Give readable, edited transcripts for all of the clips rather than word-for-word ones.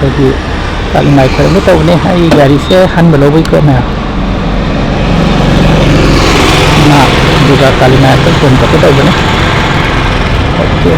ꯑꯩꯈꯣꯏꯒꯤ ꯀꯥꯂꯤꯃꯥꯏ ꯈꯣꯏꯔꯝꯕ ꯇꯧꯕꯅꯦ ꯑꯩ ꯒꯥꯔꯤꯁꯦ ꯍꯟꯕ ꯂꯧꯕꯩꯀꯣ ꯃꯌꯥꯝ ꯑꯗꯨꯒ ꯀꯥꯂꯤꯃꯥꯏ ꯑꯩꯈꯣꯏ ꯐꯣꯟ ꯈꯣꯠꯄ ꯇꯧꯕꯅꯦ ꯑꯣꯀꯦ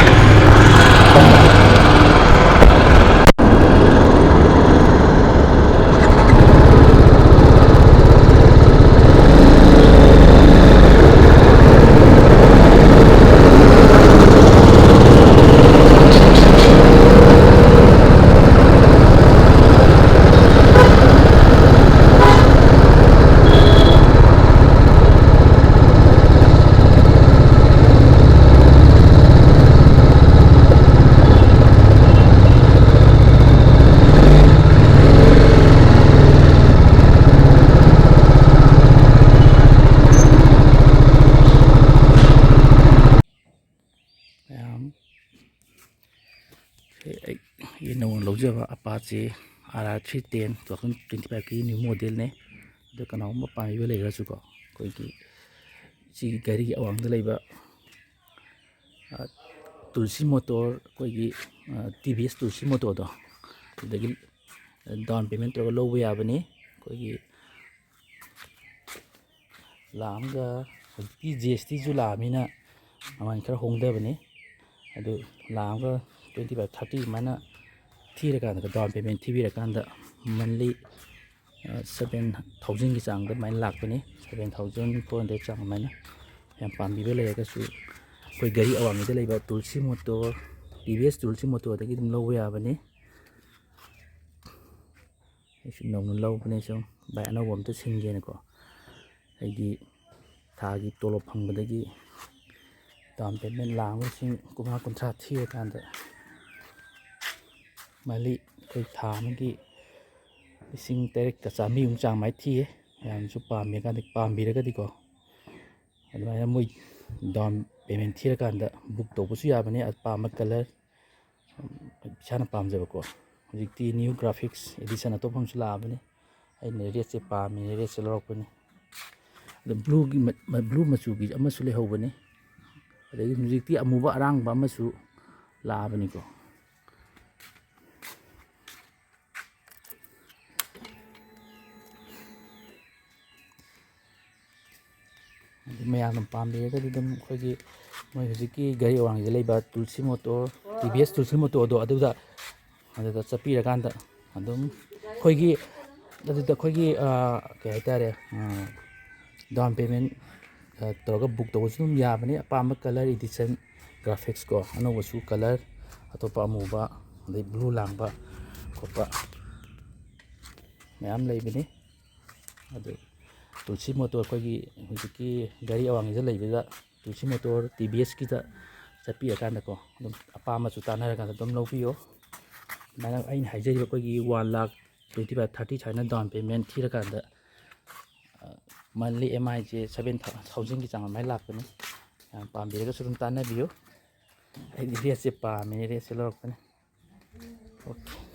नौन लौजब अपाचे rr310 2025 की न्यू मॉडल ने अदो कनागुम्बा पाइबा लेरसुको कोइगी सी गाड़ी की अवांगदा लेबा Tulsi motor कोइगी TVS Tulsi motor दो अदगी डाउन पेमेंट तो लौबा याबनी कोइगी लामगा की जीएसटी जु लामिना ममन खरा होंगदबनी अदो लामगा 25-30 माना थीरकान डाउन पेमेंट थीबीरकान मंथली 7,000 की चांग माइन लापनी 7,400 चांग माइन याम पाम्बीबे लेरगसु कोई गाड़ी अवांगदा लेबा Tulsi motor TVS Tulsi motor दगी दम लौबा याबनी ऐसु नौन लौबने सो बाय अनौब अमता सिनगेनको अैगी थागी तोलो फंगबदगी डाउन पेमेंट लांगसिंग 50-30 थीरकान माली कोई था की इसिंग तेरेक चामी चांग माइ थीए यामसु पाम्बीरगदिको अदुमाइना मोइ डाउन पेमेंट थीरकान बुक तौबसु याबने पाम कलर इसाना पामजबको हुजिक्ति न्यू ग्राफिक्स एडिशन अतोपमसु लाबने अैने रेड से पामे रेड से लौरकपने ब्लू मचुगी अमसु लेहौबने अदगी हुजिक्ति अमुबा अरांगबा अमसु लाबनिको मैम पाम्बीरगदी दम खोगी मोइ हुजिकी गाड़ी अवांगदा लेबा Tulsi motor TVS Tulsi motor दो अदुदा चप्पीरकान अदुम खोगी अदुदा खोगी कई हाइतारे डाउन पेमेंट तौरगा बुक तौबसु दum याबने अपाम कलर एडिशन ग्राफिक्स को अनौबसु कलर अतोपा अमुबा अदै ब्लू लांबा खोपा मैम लेबने अदु तुलसी मोटर कोई हुजिकी गाड़ी अवांगदा लेबदा तुलसी मोटर टीवीएस की चप्पीरकान को दम अपामसु तानरकान दम लौबियो मैंने अैन हाइजरिबा कोई 1,25,30 साइना डाउन पेमेंट थीरकान मंथली एमआई जे 7,000 की चांग माइ लापनी याम पाम्बीरगसु दम तानबियो रेट से पामे रेट से लौरकपने ओके।